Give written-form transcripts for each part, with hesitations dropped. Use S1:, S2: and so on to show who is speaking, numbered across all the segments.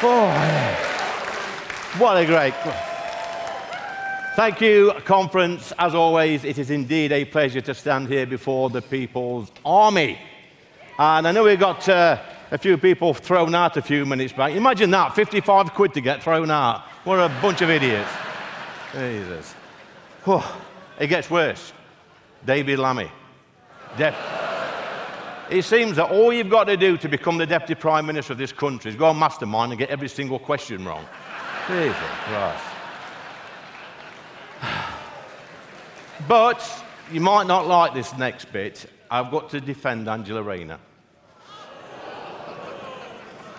S1: Oh, yeah. What a great... Thank you, conference. As always, it is indeed a pleasure to stand here before the People's Army. And I know we got a few people thrown out a few minutes back. Imagine that, 55 quid to get thrown out. What a bunch of idiots. Jesus. Oh, it gets worse. David Lammy. It seems that all you've got to do to become the Deputy Prime Minister of this country is go on Mastermind and get every single question wrong. Jesus Christ. But you might not like this next bit. I've got to defend Angela Rayner.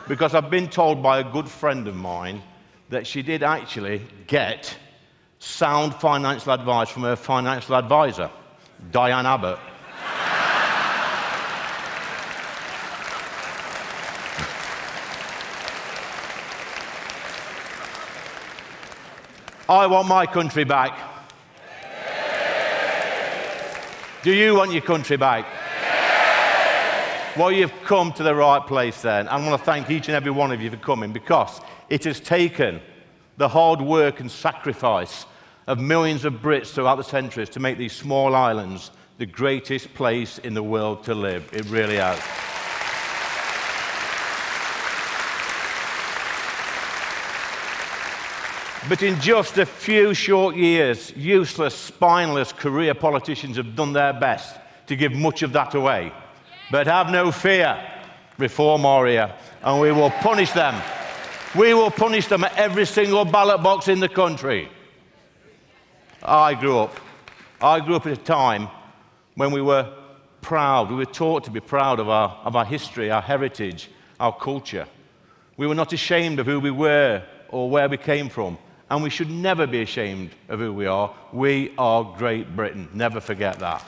S1: Because I've been told by a good friend of mine that she did actually get sound financial advice from her financial advisor, Diane Abbott. I want my country back. Do you want your country back? Well, you've come to the right place then. I want to thank each and every one of you for coming, because it has taken the hard work and sacrifice of millions of Brits throughout the centuries to make these small islands the greatest place in the world to live. It really has. But in just a few short years, useless, spineless career politicians have done their best to give much of that away. But have no fear, Reform are here, and we will punish them. We will punish them at every single ballot box in the country. I grew up at a time when we were proud. We were taught to be proud of our history, our heritage, our culture. We were not ashamed of who we were or where we came from. And we should never be ashamed of who we are. We are Great Britain. Never forget that.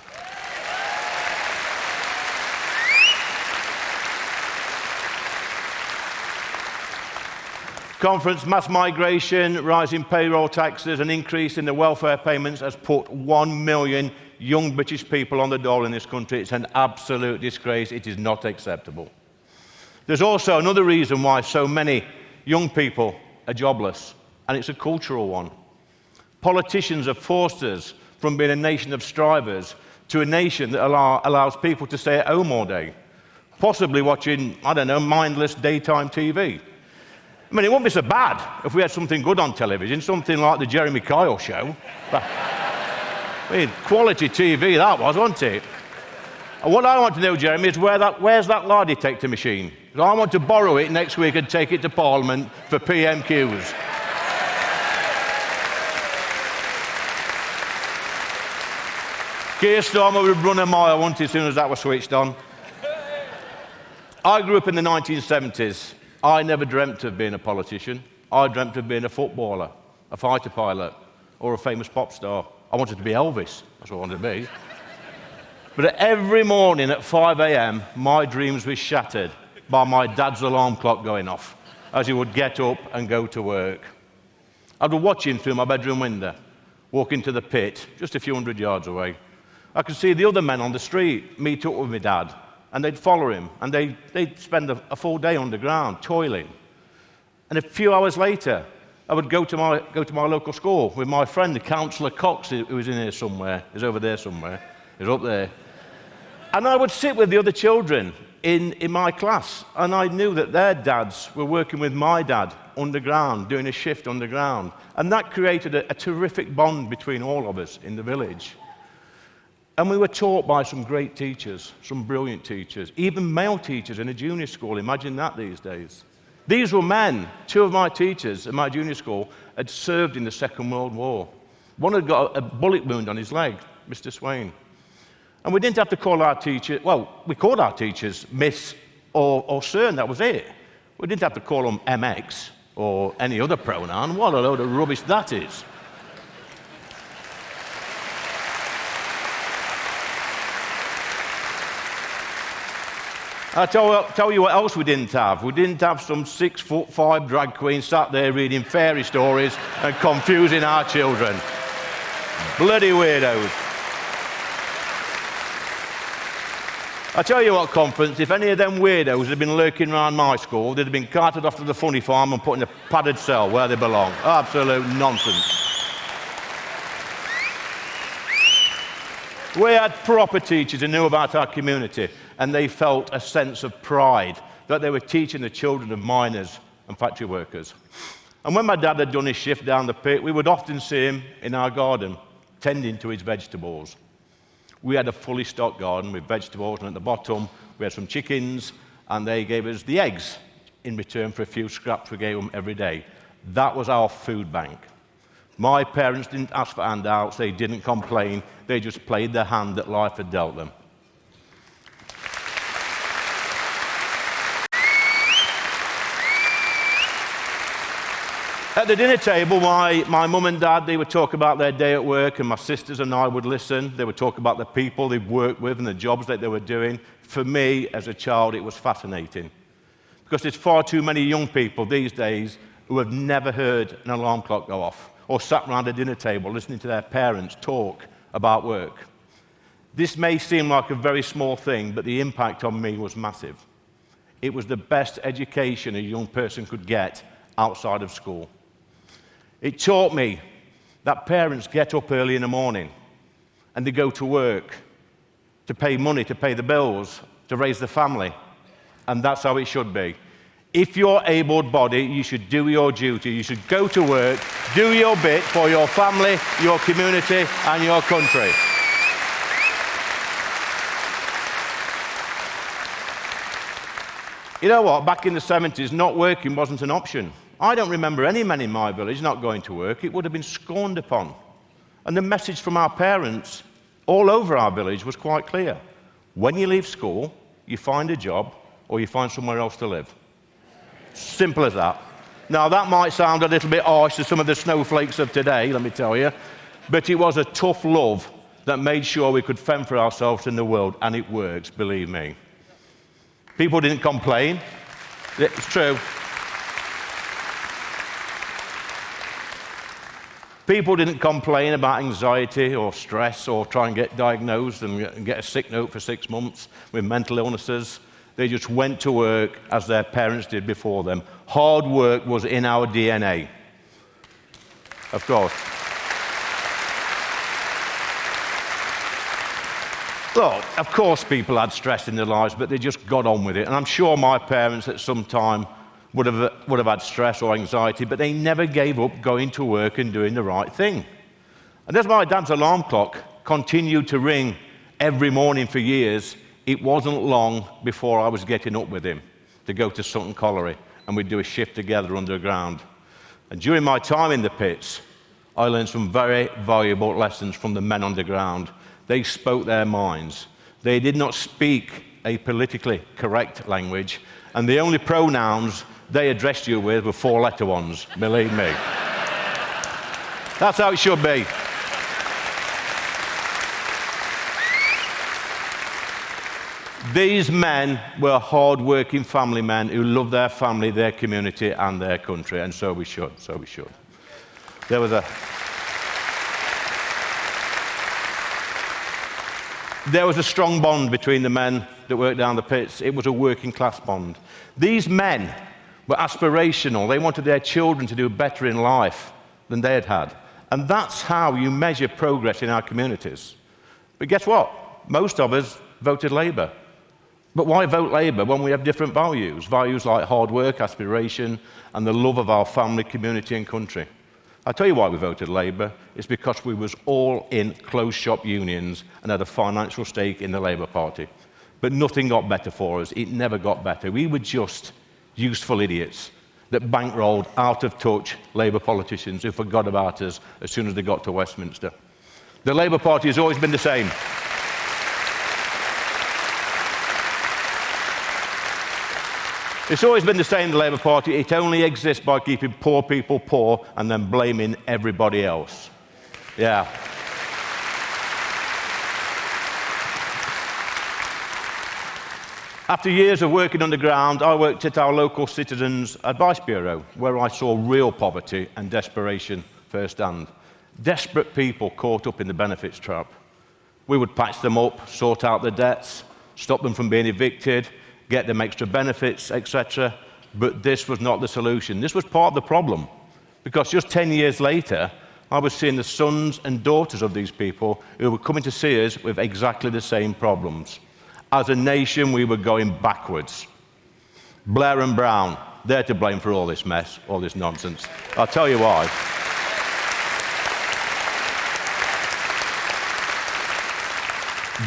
S1: Conference, mass migration, rising payroll taxes, and increase in the welfare payments has put 1 million young British people on the dole in this country. It's an absolute disgrace. It is not acceptable. There's also another reason why so many young people are jobless. And it's a cultural one. Politicians have forced us from being a nation of strivers to a nation that allows people to stay at home all day, possibly watching, I don't know, mindless daytime TV. I mean, it wouldn't be so bad if we had something good on television, something like the Jeremy Kyle show. I mean, quality TV that was, wasn't it? And what I want to know, Jeremy, is where's that lie detector machine? I want to borrow it next week and take it to Parliament for PMQs. Keir Starmer would run a mile, wouldn't he, as soon as that was switched on. I grew up in the 1970s. I never dreamt of being a politician. I dreamt of being a footballer, a fighter pilot, or a famous pop star. I wanted to be Elvis. That's what I wanted to be. But every morning at 5 a.m., my dreams were shattered by my dad's alarm clock going off as he would get up and go to work. I would watch him through my bedroom window, walk into the pit, just a few hundred yards away. I could see the other men on the street meet up with my dad, and they'd follow him, and they'd spend a full day underground, toiling. And a few hours later, I would go to my local school with my friend, Councillor Cox, who was in here somewhere. He's over there somewhere. He's up there. And I would sit with the other children in my class, and I knew that their dads were working with my dad underground, doing a shift underground. And that created a terrific bond between all of us in the village. And we were taught by some great teachers, some brilliant teachers, even male teachers in a junior school. Imagine that these days. These were men. Two of my teachers at my junior school had served in the Second World War. One had got a bullet wound on his leg, Mr. Swain. And we didn't have to call our teacher, well, we called our teachers Miss or Sir, and that was it. We didn't have to call them MX or any other pronoun. What a load of rubbish that is. I'll tell you what else we didn't have. We didn't have some 6'5" drag queen sat there reading fairy stories and confusing our children. Bloody weirdos. I tell you what, conference, if any of them weirdos had been lurking around my school, they'd have been carted off to the funny farm and put in a padded cell where they belong. Absolute nonsense. We had proper teachers who knew about our community, and they felt a sense of pride that they were teaching the children of miners and factory workers. And when my dad had done his shift down the pit, we would often see him in our garden, tending to his vegetables. We had a fully stocked garden with vegetables, and at the bottom we had some chickens, and they gave us the eggs in return for a few scraps we gave them every day. That was our food bank. My parents didn't ask for handouts, they didn't complain, they just played the hand that life had dealt them. At the dinner table, my mum and dad, they would talk about their day at work, and my sisters and I would listen. They would talk about the people they'd worked with and the jobs that they were doing. For me, as a child, it was fascinating. Because there's far too many young people these days who have never heard an alarm clock go off, or sat around a dinner table listening to their parents talk about work. This may seem like a very small thing, but the impact on me was massive. It was the best education a young person could get outside of school. It taught me that parents get up early in the morning and they go to work to pay money, to pay the bills, to raise the family. And that's how it should be. If you're able-bodied, you should do your duty. You should go to work, do your bit for your family, your community, and your country. You know what? Back in the 70s, not working wasn't an option. I don't remember any men in my village not going to work. It would have been scorned upon. And the message from our parents all over our village was quite clear. When you leave school, you find a job or you find somewhere else to live. Simple as that. Now, that might sound a little bit harsh to some of the snowflakes of today, let me tell you, but it was a tough love that made sure we could fend for ourselves in the world, and it works, believe me. People didn't complain. It's true. People didn't complain about anxiety or stress or try and get diagnosed and get a sick note for 6 months with mental illnesses. They just went to work as their parents did before them. Hard work was in our DNA. Of course. Look, of course people had stress in their lives, but they just got on with it. And I'm sure my parents at some time would have had stress or anxiety, but they never gave up going to work and doing the right thing. And as my dad's alarm clock continued to ring every morning for years, it wasn't long before I was getting up with him to go to Sutton Colliery, and we'd do a shift together underground. And during my time in the pits, I learned some very valuable lessons from the men underground. They spoke their minds. They did not speak a politically correct language, and the only pronouns they addressed you with were 4-letter ones, believe me. That's how it should be. These men were hard-working family men who loved their family, their community, and their country, and so we should, There was a strong bond between the men that worked down the pits. It was a working-class bond. These men were aspirational. They wanted their children to do better in life than they had had. And that's how you measure progress in our communities. But guess what? Most of us voted Labour. But why vote Labour when we have different values? Values like hard work, aspiration, and the love of our family, community, and country. I'll tell you why we voted Labour. It's because we was all in closed-shop unions and had a financial stake in the Labour Party. But nothing got better for us. It never got better. We were just useful idiots that bankrolled out-of-touch Labour politicians who forgot about us as soon as they got to Westminster. The Labour Party has always been the same. It's always been the same, the Labour Party. It only exists by keeping poor people poor and then blaming everybody else. Yeah. After years of working underground, I worked at our local Citizens Advice Bureau, where I saw real poverty and desperation firsthand. Desperate people caught up in the benefits trap. We would patch them up, sort out the debts, stop them from being evicted, get them extra benefits, etc. But this was not the solution. This was part of the problem, because just 10 years later, I was seeing the sons and daughters of these people who were coming to see us with exactly the same problems. As a nation, we were going backwards. Blair and Brown, they're to blame for all this mess, all this nonsense. I'll tell you why.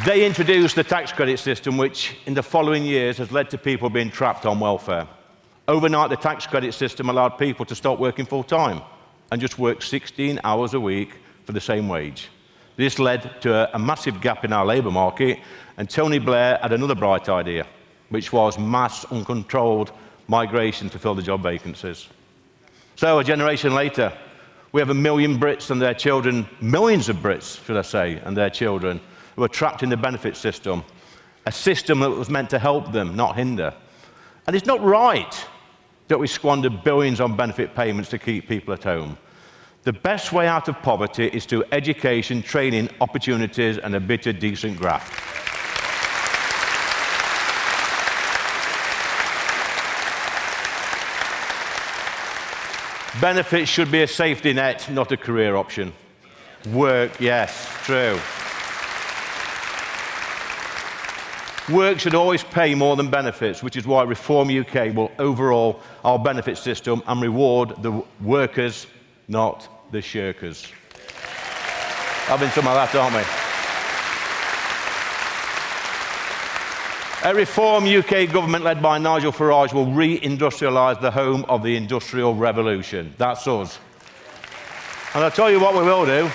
S1: They introduced the tax credit system, which in the following years has led to people being trapped on welfare. Overnight, the tax credit system allowed people to stop working full-time and just work 16 hours a week for the same wage. This led to a massive gap in our labour market, and Tony Blair had another bright idea, which was mass, uncontrolled migration to fill the job vacancies. So a generation later, we have 1 million Brits and their children, millions of Brits, should I say, and their children, who are trapped in the benefit system, a system that was meant to help them, not hinder. And it's not right that we squander billions on benefit payments to keep people at home. The best way out of poverty is through education, training, opportunities, and a bit of decent graft. Benefits should be a safety net, not a career option. Work, yes, true. Work should always pay more than benefits, which is why Reform UK will overhaul our benefit system and reward the workers, not the shirkers. Having some of that, aren't we? A Reform UK government led by Nigel Farage will re-industrialise the home of the Industrial Revolution. That's us. And I'll tell you what we will do.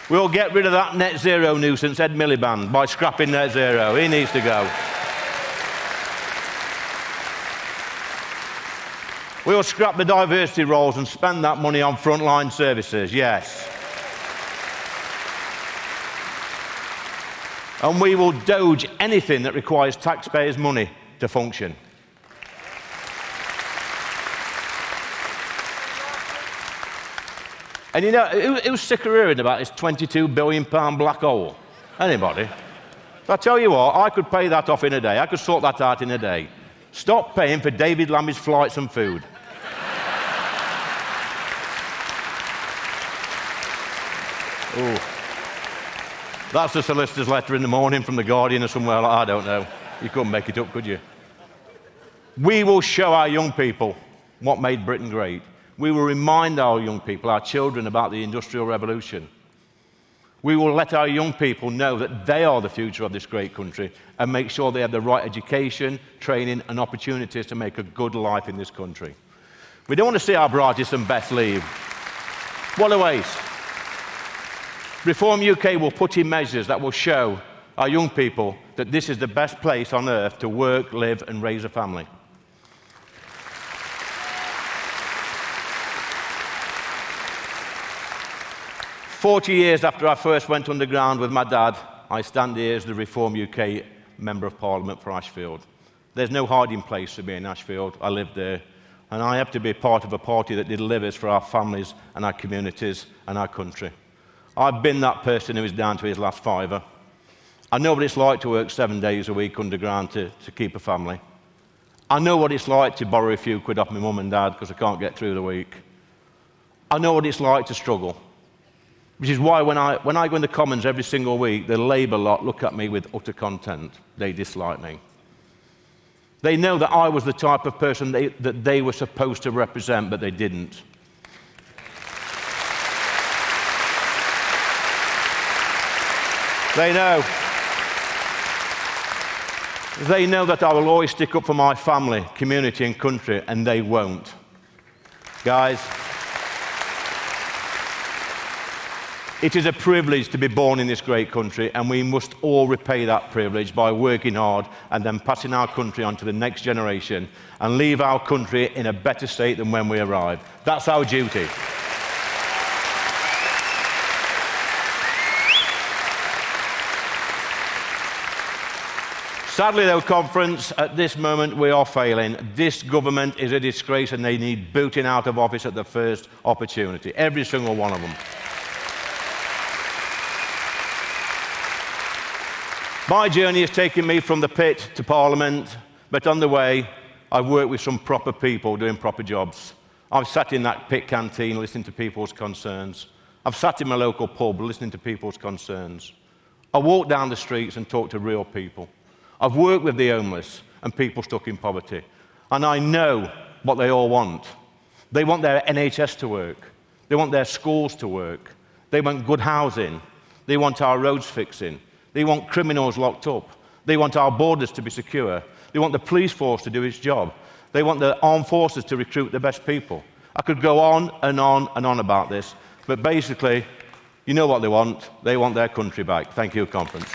S1: We'll get rid of that net zero nuisance, Ed Miliband, by scrapping net zero. He needs to go. We'll scrap the diversity roles and spend that money on frontline services, yes. And we will doge anything that requires taxpayers' money to function. And you know, who's sick of hearing about this £22 billion black hole? Anybody? So I tell you what, I could pay that off in a day. I could sort that out in a day. Stop paying for David Lammy's flights and food. Ooh. That's the solicitor's letter in the morning from The Guardian or somewhere, I don't know. You couldn't make it up, could you? We will show our young people what made Britain great. We will remind our young people, our children, about the Industrial Revolution. We will let our young people know that they are the future of this great country and make sure they have the right education, training, and opportunities to make a good life in this country. We don't want to see our brightest and best leave. What a waste. Reform UK will put in measures that will show our young people that this is the best place on earth to work, live, and raise a family. "40 years after I first went underground with my dad, I stand here as the Reform UK Member of Parliament for Ashfield. There's no hiding place for me in Ashfield. I live there, and I have to be part of a party that delivers for our families and our communities and our country. I've been that person who is down to his last fiver. I know what it's like to work 7 days a week underground to keep a family. I know what it's like to borrow a few quid off my mum and dad because I can't get through the week. I know what it's like to struggle. Which is why when I go in the Commons every single week, the Labour lot look at me with utter contempt. They dislike me. They know that I was the type of person that they were supposed to represent, but they didn't. They know. They know that I will always stick up for my family, community, and country, and they won't. Guys, it is a privilege to be born in this great country, and we must all repay that privilege by working hard and then passing our country on to the next generation and leave our country in a better state than when we arrived. That's our duty. Sadly, though, conference, at this moment we are failing. This government is a disgrace and they need booting out of office at the first opportunity. Every single one of them. My journey has taken me from the pit to Parliament, but on the way, I've worked with some proper people doing proper jobs. I've sat in that pit canteen listening to people's concerns. I've sat in my local pub listening to people's concerns. I walked down the streets and talked to real people. I've worked with the homeless and people stuck in poverty. And I know what they all want. They want their NHS to work. They want their schools to work. They want good housing. They want our roads fixing. They want criminals locked up. They want our borders to be secure. They want the police force to do its job. They want the armed forces to recruit the best people. I could go on and on and on about this, but basically, you know what they want. They want their country back. Thank you, conference.